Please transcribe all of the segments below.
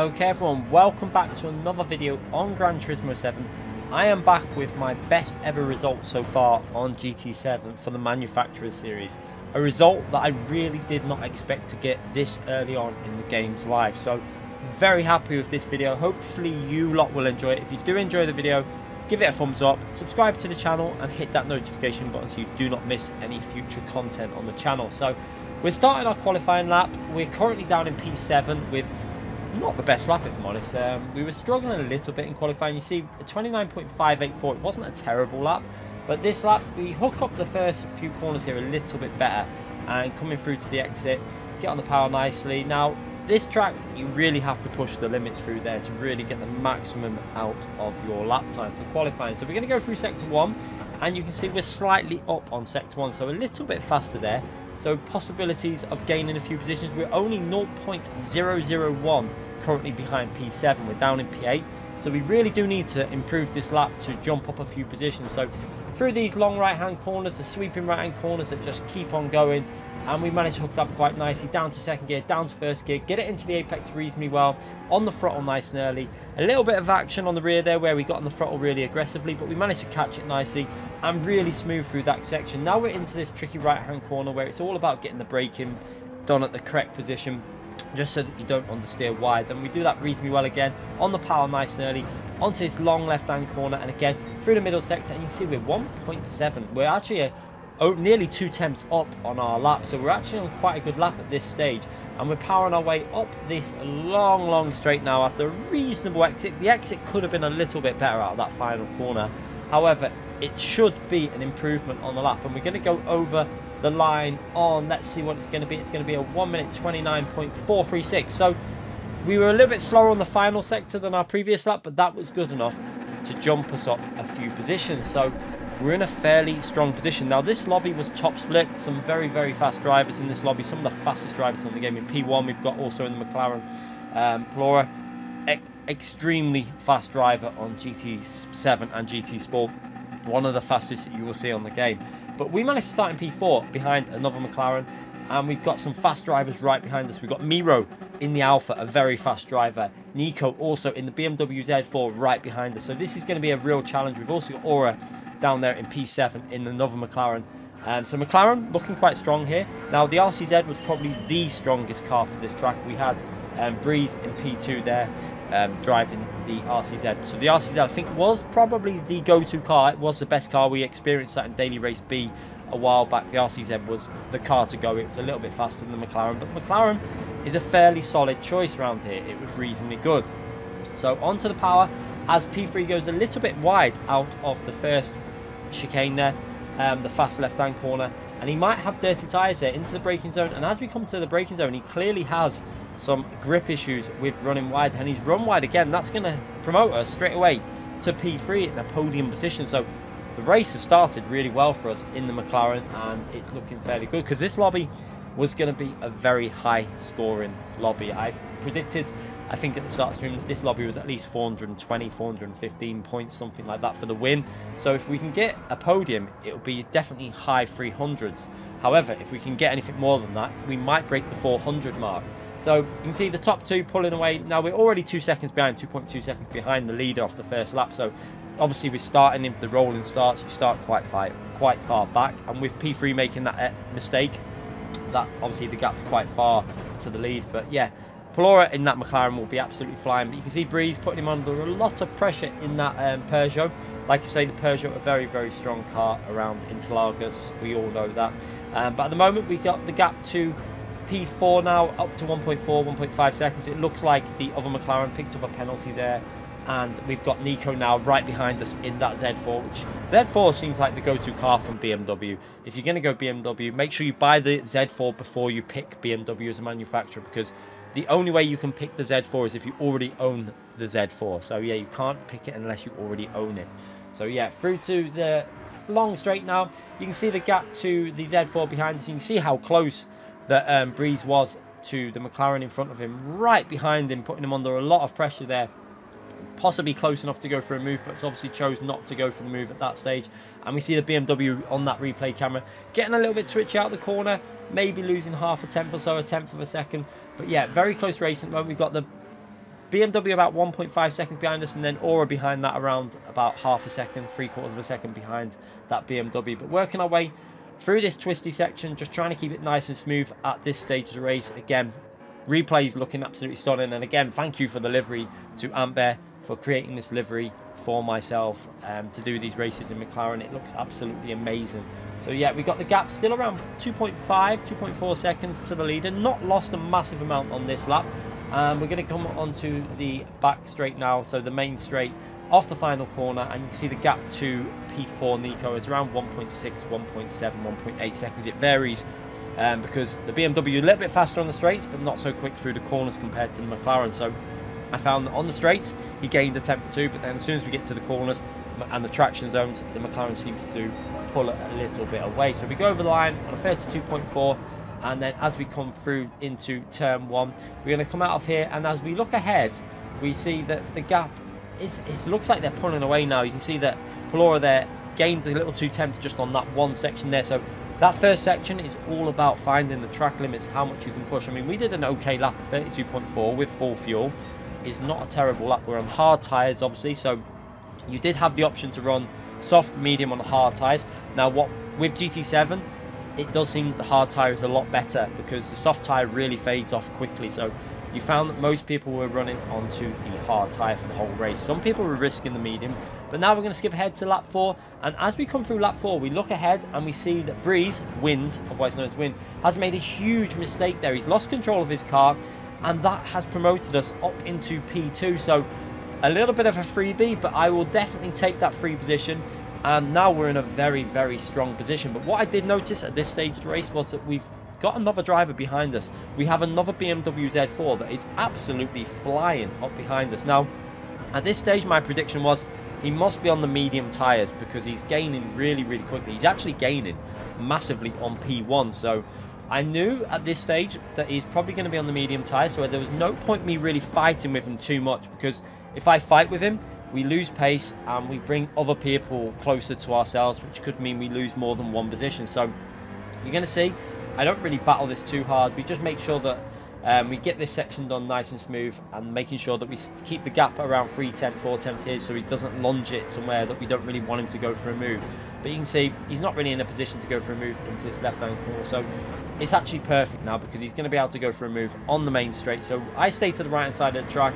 Okay everyone, welcome back to another video on Gran Turismo 7. I am back with my best ever result so far on GT7 for the Manufacturers Series. A result that I really did not expect to get this early on in the game's life. So very happy with this video. Hopefully you lot will enjoy it. If you do enjoy the video, give it a thumbs up, subscribe to the channel and hit that notification button so you do not miss any future content on the channel. So we're starting our qualifying lap. We're currently down in P7 with not the best lap, if I'm honest. We were struggling a little bit in qualifying. You see, 29.584, it wasn't a terrible lap, but this lap we hook up the first few corners here a little bit better and coming through to the exit, get on the power nicely. Now this track you really have to push the limits through there to really get the maximum out of your lap time for qualifying. So we're going to go through sector 1 and you can see we're slightly up on sector 1, so a little bit faster there. So possibilities of gaining a few positions. We're only 0.001 currently behind P7. We're down in P8. So we really do need to improve this lap to jump up a few positions. So through these long right-hand corners, the sweeping right-hand corners that just keep on going. And we managed to hook up quite nicely, down to second gear, down to first gear, get it into the apex reasonably well, on the throttle nice and early. A little bit of action on the rear there where we got on the throttle really aggressively, but we managed to catch it nicely and really smooth through that section. Now we're into this tricky right-hand corner where it's all about getting the braking done at the correct position, just so that you don't understeer wide. And we do that reasonably well again, on the power nice and early, onto this long left-hand corner, and again through the middle sector, and you can see we're 1.7. We're actually nearly 2 tenths up on our lap, so we're actually on quite a good lap at this stage, and we're powering our way up this long straight now after a reasonable exit. The exit could have been a little bit better out of that final corner, however it should be an improvement on the lap, and we're going to go over the line on, let's see what it's going to be. It's going to be a 1 minute 29.436. so we were a little bit slower on the final sector than our previous lap, but that was good enough to jump us up a few positions. So we're in a fairly strong position. Now this lobby was top split, some very fast drivers in this lobby, some of the fastest drivers in the game. In P1 we've got also in the McLaren Plora, extremely fast driver on GT7 and GT Sport, one of the fastest that you will see on the game. But we managed to start in P4 behind another McLaren, and we've got some fast drivers right behind us. We've got Miro in the Alpha, a very fast driver. Nico also in the BMW Z4 right behind us. So this is going to be a real challenge. We've also got Aura down there in P7 in another McLaren. So McLaren looking quite strong here. Now the RCZ was probably the strongest car for this track. We had Breeze in P2 there driving the RCZ. So the RCZ I think was probably the go-to car. It was the best car. We experienced that in Daily Race B a while back. The RCZ was the car to go. It was a little bit faster than the McLaren, but McLaren is a fairly solid choice around here. It was reasonably good. So onto the power as P3 goes a little bit wide out of the first chicane there, the fast left-hand corner, and he might have dirty tyres there into the braking zone. And as we come to the braking zone, he clearly has some grip issues with running wide, and he's run wide again. That's going to promote us straight away to P3 in a podium position. So the race has started really well for us in the McLaren, and it's looking fairly good because this lobby was going to be a very high scoring lobby. I predicted, I think at the start of the stream, this lobby was at least 420, 415 points, something like that for the win. So if we can get a podium, it'll be definitely high 300s. However, if we can get anything more than that, we might break the 400 mark. So you can see the top two pulling away. Now we're already 2 seconds behind, 2.2 seconds behind the leader off the first lap. So obviously we're starting in the rolling starts. You start quite far back, and with P3 making that mistake, that obviously the gap's quite far to the lead. But yeah, Plora in that McLaren will be absolutely flying. But you can see Breeze putting him under a lot of pressure in that Peugeot. Like I say, the Peugeot, a very strong car around Interlagos. We all know that. But at the moment, we got the gap to P4 now, up to 1.5 seconds. It looks like the other McLaren picked up a penalty there. And we've got Nico now right behind us in that Z4, which Z4 seems like the go-to car from BMW. If you're going to go BMW, make sure you buy the Z4 before you pick BMW as a manufacturer, because the only way you can pick the Z4 is if you already own the Z4. So yeah, you can't pick it unless you already own it. So yeah, through to the long straight now. You can see the gap to the Z4 behind us. You can see how close that Breeze was to the McLaren in front of him, right behind him, putting him under a lot of pressure there. Possibly close enough to go for a move, but it's obviously chose not to go for the move at that stage. And we see the BMW on that replay camera getting a little bit twitchy out the corner, maybe losing half a tenth or so, a tenth of a second. But yeah, very close racing at the moment. We've got the BMW about 1.5 seconds behind us, and then Aura behind that around about half a second, 3/4 of a second behind that BMW. But working our way through this twisty section, just trying to keep it nice and smooth at this stage of the race. Again, replays looking absolutely stunning, and again, thank you for the livery to Amber for creating this livery for myself to do these races in McLaren. It looks absolutely amazing. So yeah, we got the gap still around 2.5, 2.4 seconds to the leader. Not lost a massive amount on this lap. We're going to come onto the back straight now, so the main straight off the final corner, and you can see the gap to P4 Nico is around 1.6, 1.7, 1.8 seconds. It varies because the BMW is a little bit faster on the straights, but not so quick through the corners compared to the McLaren. So I found that on the straights, he gained a 10th or 2, but then as soon as we get to the corners and the traction zones, the McLaren seems to pull it a little bit away. So we go over the line on a 32.4, and then as we come through into turn 1, we're going to come out of here, and as we look ahead, we see that the gap it looks like they're pulling away now. You can see that Palora there gained a little too tempted just on that one section there. So that first section is all about finding the track limits, how much you can push. I mean, we did an okay lap at 32.4 with full fuel. It's not a terrible lap. We're on hard tyres, obviously, so you did have the option to run soft, medium on the hard tyres. Now, with GT7, it does seem the hard tyre is a lot better because the soft tyre really fades off quickly. So you found that most people were running onto the hard tyre for the whole race. Some people were risking the medium, but now we're going to skip ahead to lap 4. And as we come through lap 4, we look ahead and we see that Breeze, Wind, otherwise known as Wind, has made a huge mistake there. He's lost control of his car, and that has promoted us up into P2. So a little bit of a freebie, but I will definitely take that free position. And now we're in a very, very strong position. But what I did notice at this stage of the race was that we've got another driver behind us. We have another BMW Z4 that is absolutely flying up behind us. Now, at this stage, my prediction was he must be on the medium tyres because he's gaining really, really quickly. He's actually gaining massively on P1. So I knew at this stage that he's probably going to be on the medium tyres. So there was no point me really fighting with him too much, because if I fight with him, we lose pace and we bring other people closer to ourselves, which could mean we lose more than one position. So you're going to see, I don't really battle this too hard. We just make sure that we get this section done nice and smooth, and making sure that we keep the gap around 310, 410 here, so he doesn't lunge it somewhere that we don't really want him to go for a move. But you can see he's not really in a position to go for a move into this left-hand corner. So it's actually perfect now because he's going to be able to go for a move on the main straight. So I stay to the right-hand side of the track.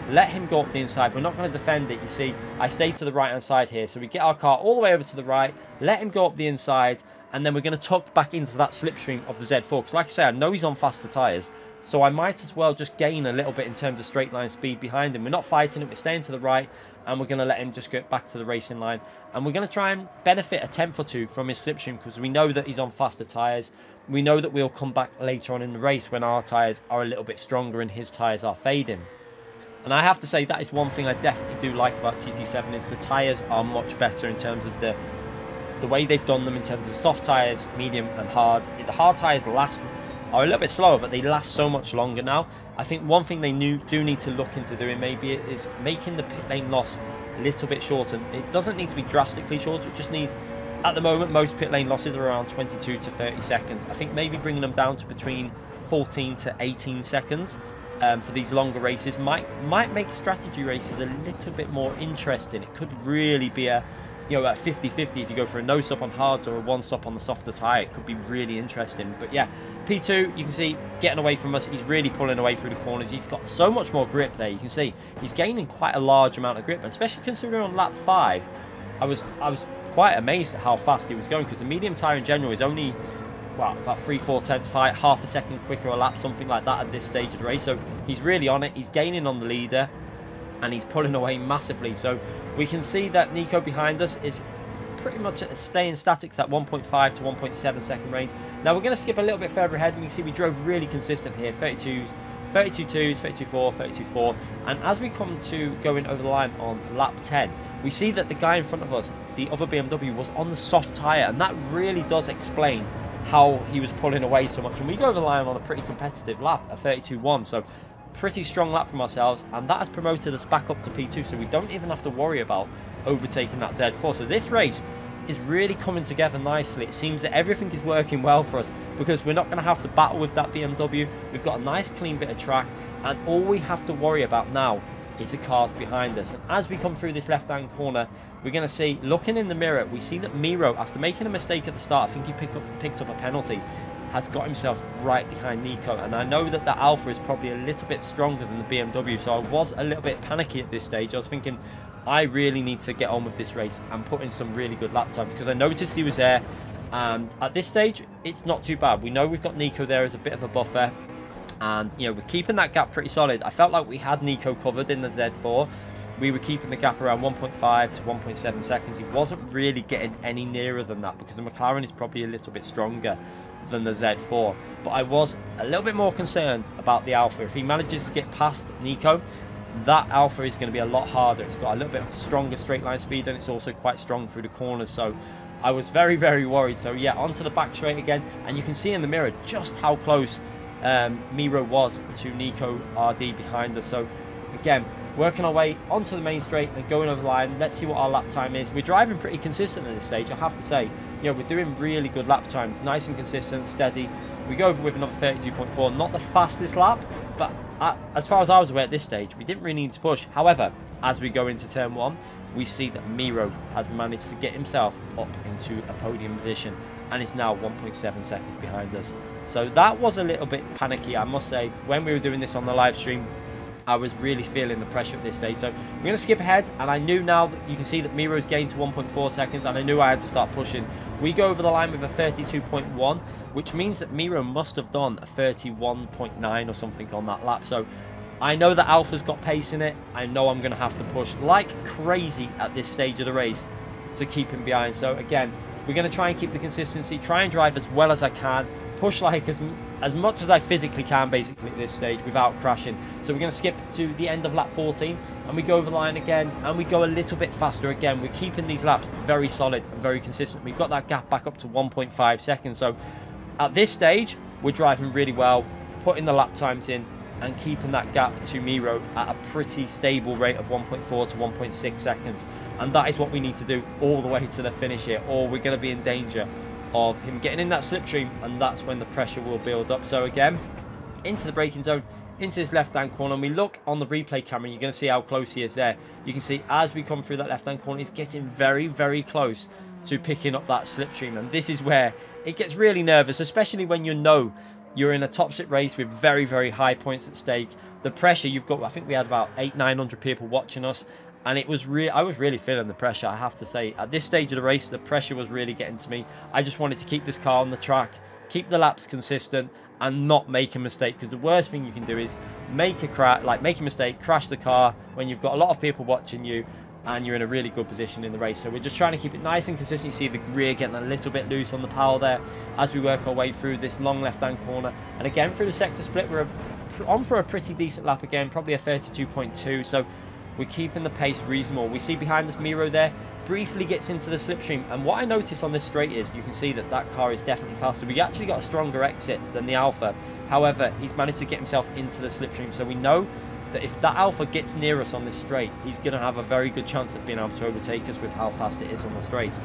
Let him go up the inside. We're not going to defend it, you see. I stay to the right-hand side here. So we get our car all the way over to the right, let him go up the inside, and then we're going to tuck back into that slipstream of the Z4. Because like I say, I know he's on faster tyres, so I might as well just gain a little bit in terms of straight line speed behind him. We're not fighting it, we're staying to the right, and we're going to let him just get back to the racing line. And we're going to try and benefit a 10th or 2 from his slipstream, because we know that he's on faster tyres. We know that we'll come back later on in the race when our tyres are a little bit stronger and his tyres are fading. And I have to say, that is one thing I definitely do like about GT7, is the tyres are much better in terms of the way they've done them in terms of soft tyres, medium and hard. The hard tyres are a little bit slower, but they last so much longer now. I think one thing they do need to look into doing maybe is making the pit lane loss a little bit shorter. It doesn't need to be drastically shorter, it just needs, at the moment, most pit lane losses are around 22 to 30 seconds. I think maybe bringing them down to between 14 to 18 seconds for these longer races might make strategy races a little bit more interesting. It could really be a 50-50 if you go for a no stop on hards or a one stop on the softer tyre. It could be really interesting. But yeah, P2, you can see getting away from us. He's really pulling away through the corners. He's got so much more grip there. You can see he's gaining quite a large amount of grip, and especially considering on lap 5, I was quite amazed at how fast he was going, because the medium tyre in general is only, well, about 3/4, 10, half a second quicker a lap, something like that at this stage of the race. So he's really on it. He's gaining on the leader, and he's pulling away massively. So we can see that Nico behind us is pretty much staying static to that 1.5 to 1.7 second range. Now we're going to skip a little bit further ahead, and you can see we drove really consistent here, 32.2s, 32.4, 32.4, and as we come to going over the line on lap 10, we see that the guy in front of us, the other BMW, was on the soft tyre, and that really does explain how he was pulling away so much. And we go over the line on a pretty competitive lap, a 32.1, so pretty strong lap from ourselves, and that has promoted us back up to P2, so we don't even have to worry about overtaking that Z4. So this race is really coming together nicely. It seems that everything is working well for us, because we're not going to have to battle with that BMW. We've got a nice clean bit of track. And all we have to worry about now is the cars behind us. And as we come through this left-hand corner, we're going to see, looking in the mirror, we see that Miro, after making a mistake at the start, I think he picked up a penalty, has got himself right behind Nico. And I know that the Alpha is probably a little bit stronger than the BMW, so I was a little bit panicky at this stage. I was thinking, I really need to get on with this race and put in some really good lap times, because I noticed he was there. And at this stage, it's not too bad. We know we've got Nico there as a bit of a buffer. And, you know, we're keeping that gap pretty solid. I felt like we had Nico covered in the Z4. We were keeping the gap around 1.5 to 1.7 seconds. He wasn't really getting any nearer than that, because the McLaren is probably a little bit stronger than the Z4. But I was a little bit more concerned about the Alpha. If he manages to get past Nico, that Alpha is going to be a lot harder. It's got a little bit stronger straight line speed, and it's also quite strong through the corners. So I was very, very worried. So yeah, onto the back straight again. And you can see in the mirror just how close Miro was to Nico RD behind us. So again, working our way onto the main straight and going over the line. Let's see what our lap time is. We're driving pretty consistent at this stage, I have to say. You know, we're doing really good lap times, nice and consistent, steady. We go over with another 32.4, not the fastest lap, but as far as I was aware at this stage, we didn't really need to push. However, as we go into turn 1, we see that Miro has managed to get himself up into a podium position and is now 1.7 seconds behind us. So that was a little bit panicky, I must say. When we were doing this on the live stream, I was really feeling the pressure at this stage. So we're going to skip ahead, and I knew now that you can see that Miro's gained to 1.4 seconds, and I knew I had to start pushing. We go over the line with a 32.1, which means that Miro must have done a 31.9 or something on that lap. So I know that Alpha's got pace in it. I know I'm going to have to push like crazy at this stage of the race to keep him behind. So again, we're going to try and keep the consistency, try and drive as well as I can, push like as much as I physically can basically at this stage without crashing. So we're going to skip to the end of lap 14 and we go over the line again and we go a little bit faster again. We're keeping these laps very solid and very consistent. We've got that gap back up to 1.5 seconds. So at this stage, we're driving really well, putting the lap times in and keeping that gap to Miro at a pretty stable rate of 1.4 to 1.6 seconds. And that is what we need to do all the way to the finish here, or we're going to be in danger of him getting in that slipstream, and that's when the pressure will build up. So again, into the braking zone, into this left-hand corner, and we look on the replay camera, and you're going to see how close he is there. You can see as we come through that left-hand corner, he's getting very, very close to picking up that slipstream, and this is where it gets really nervous, especially when you know you're in a top slip race with very, very high points at stake. The pressure you've got, I think we had about 800-900 people watching us, and it was I was really feeling the pressure, I have to say. At this stage of the race, the pressure was really getting to me. I just wanted to keep this car on the track, keep the laps consistent, and not make a mistake, because the worst thing you can do is make a mistake, crash the car when you've got a lot of people watching you and you're in a really good position in the race. So we're just trying to keep it nice and consistent. You see the rear getting a little bit loose on the power there as we work our way through this long left-hand corner. And again, through the sector split, we're on for a pretty decent lap again, probably a 32.2. So we're keeping the pace reasonable. We see behind us Miro there, briefly gets into the slipstream. And what I notice on this straight is you can see that that car is definitely faster. We actually got a stronger exit than the Alpha. However, he's managed to get himself into the slipstream. So we know that if that Alpha gets near us on this straight, he's going to have a very good chance of being able to overtake us with how fast it is on the straight.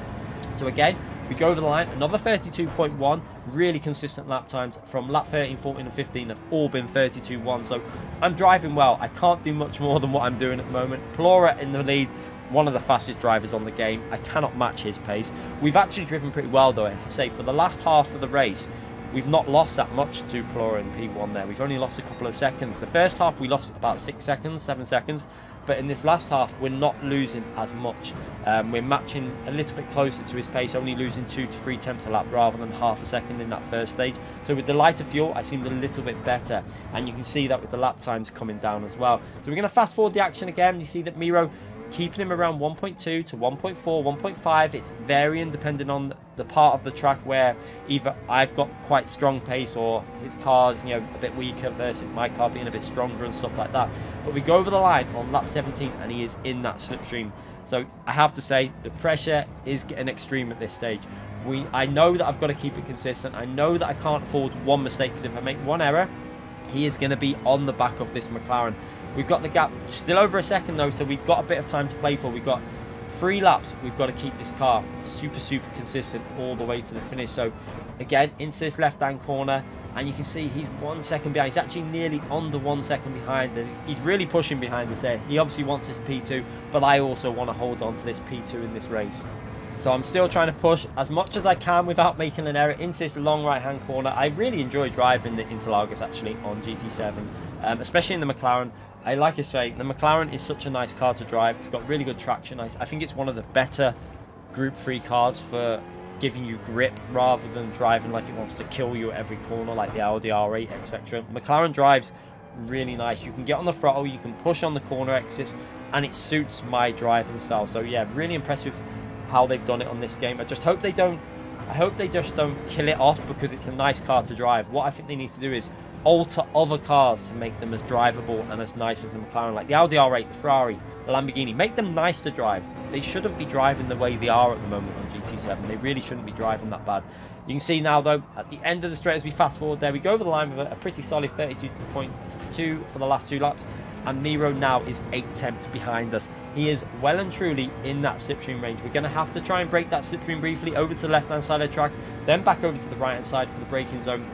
So again, we go over the line, another 32.1, really consistent lap times from lap 13, 14 and 15 have all been 32.1. So I'm driving well. I can't do much more than what I'm doing at the moment. Plora in the lead, one of the fastest drivers on the game. I cannot match his pace. We've actually driven pretty well though. I say for the last half of the race, we've not lost that much to Plora in P1 there. We've only lost a couple of seconds. The first half we lost about 6 seconds, 7 seconds. But in this last half, we're not losing as much. We're matching a little bit closer to his pace, only losing 2 to 3 tenths a lap rather than half a second in that first stage. So with the lighter fuel, I seemed a little bit better. And you can see that with the lap times coming down as well. So we're going to fast forward the action again. You see that Miro keeping him around 1.2 to 1.4, 1.5. It's varying depending on the part of the track where either I've got quite strong pace or his car's, you know, a bit weaker versus my car being a bit stronger and stuff like that. But we go over the line on lap 17 and he is in that slipstream. So I have to say the pressure is getting extreme at this stage. I know that I've got to keep it consistent. I know that I can't afford one mistake, because if I make one error, he is going to be on the back of this McLaren. We've got the gap still over a second though, so we've got a bit of time to play for. We've got 3 laps. We've got to keep this car super consistent all the way to the finish. So again, into this left-hand corner, and you can see he's 1 second behind. He's actually nearly under 1 second behind. He's really pushing behind us here. He obviously wants this P2, but I also want to hold on to this P2 in this race. So I'm still trying to push as much as I can without making an error into this long right-hand corner. I really enjoy driving the Interlagos actually on GT7, especially in the McLaren. Like I say, the McLaren is such a nice car to drive. It's got really good traction. I think it's one of the better Group 3 cars for giving you grip rather than driving like it wants to kill you at every corner like the Audi R8, etc. McLaren drives really nice. You can get on the throttle, you can push on the corner exits, and it suits my driving style. So yeah, really impressed with how they've done it on this game. I just hope they don't kill it off because it's a nice car to drive. What I think they need to do is alter other cars to make them as drivable and as nice as the McLaren, like the Audi R8, the Ferrari, the Lamborghini. Make them nice to drive. They shouldn't be driving the way they are at the moment on GT7. They really shouldn't be driving that bad. You can see now though, at the end of the straight, as we fast forward there, we go over the line with a pretty solid 32.2 for the last 2 laps, and Miro now is 8 tenths behind us. He is well and truly in that slipstream range. We're going to have to try and break that slipstream briefly over to the left hand side of the track, then back over to the right hand side for the braking zone.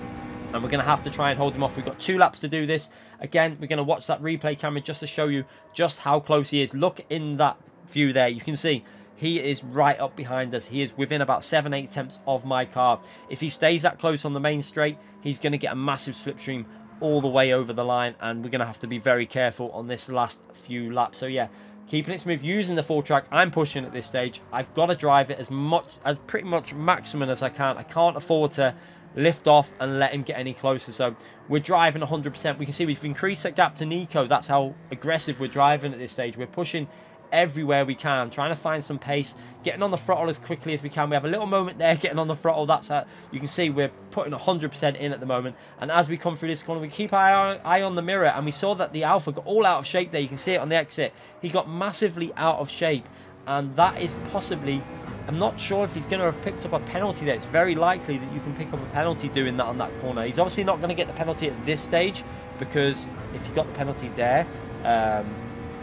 And we're going to have to try and hold him off. We've got 2 laps to do this. Again, we're going to watch that replay camera just to show you just how close he is. Look in that view there. You can see he is right up behind us. He is within about 7-8 tenths of my car. If he stays that close on the main straight, he's going to get a massive slipstream all the way over the line. And we're going to have to be very careful on this last few laps. So yeah, keeping it smooth, using the full track. I'm pushing at this stage. I've got to drive it as pretty much maximum as I can. I can't afford to lift off and let him get any closer. So we're driving 100%. We can see we've increased that gap to Nico. That's how aggressive we're driving at this stage. We're pushing everywhere we can, trying to find some pace, getting on the throttle as quickly as we can. We have a little moment there getting on the throttle. That's how you can see we're putting 100% in at the moment. And as we come through this corner, we keep our eye on the mirror, and we saw that the Alpha got all out of shape there. You can see it on the exit. He got massively out of shape, and that is possibly, I'm not sure if he's going to have picked up a penalty there. It's very likely that you can pick up a penalty doing that on that corner. He's obviously not going to get the penalty at this stage, because if he got the penalty there,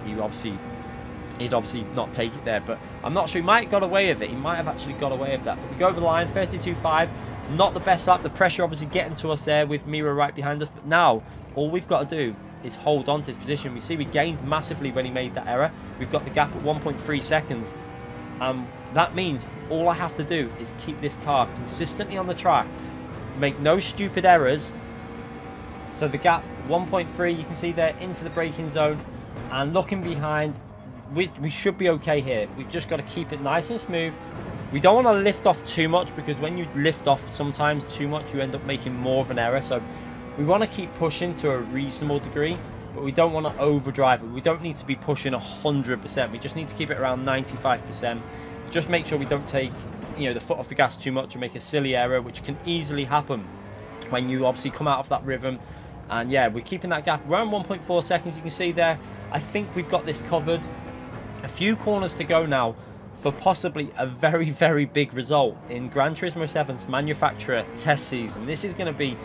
he'd obviously not take it there. But I'm not sure. He might have got away with it. He might have actually got away with that. But we go over the line, 32.5. Not the best lap. The pressure obviously getting to us there with Miro right behind us. But now, all we've got to do is hold on to his position. We see we gained massively when he made that error. We've got the gap at 1.3 seconds. That means all I have to do is keep this car consistently on the track, make no stupid errors. So the gap 1.3, you can see there into the braking zone, and looking behind, we should be okay here. We've just got to keep it nice and smooth. We don't want to lift off too much, because when you lift off sometimes too much, you end up making more of an error. So we want to keep pushing to a reasonable degree, but we don't want to overdrive it. We don't need to be pushing 100%. We just need to keep it around 95%. Just make sure we don't take, the foot off the gas too much and make a silly error, which can easily happen when you obviously come out of that rhythm. And yeah, we're keeping that gap around 1.4 seconds. You can see there, I think we've got this covered. A few corners to go now for possibly a very, very big result in Gran Turismo 7's manufacturer test season. This is going to be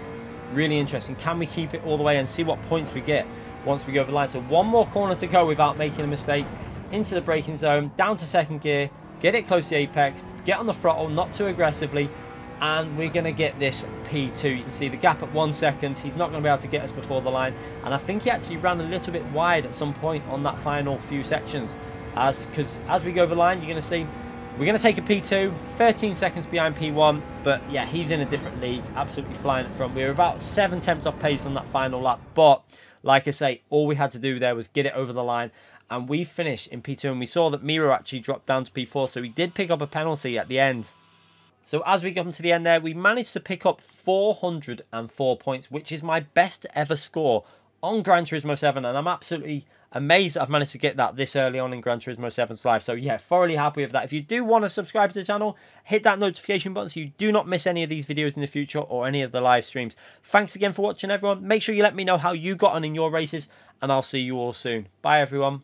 really interesting. Can we keep it all the way and see what points we get once we go over the line? So one more corner to go without making a mistake. Into the braking zone, down to second gear, get it close to the apex, get on the throttle, not too aggressively, and we're going to get this P2. You can see the gap at 1 second. He's not going to be able to get us before the line, and I think he actually ran a little bit wide at some point on that final few sections. Because as we go over the line, you're going to see we're going to take a P2, 13 seconds behind P1, but yeah, he's in a different league, absolutely flying at front. We were about 7 tenths off pace on that final lap, but like I say, all we had to do there was get it over the line, and we finished in P2, and we saw that Miro actually dropped down to P4, so he did pick up a penalty at the end. So as we come to the end there, we managed to pick up 404 points, which is my best ever score on Gran Turismo 7, and I'm absolutely amazed that I've managed to get that this early on in Gran Turismo 7's live. So yeah, thoroughly happy with that. If you do want to subscribe to the channel, hit that notification button so you do not miss any of these videos in the future or any of the live streams. Thanks again for watching, everyone. Make sure you let me know how you got on in your races, and I'll see you all soon. Bye, everyone.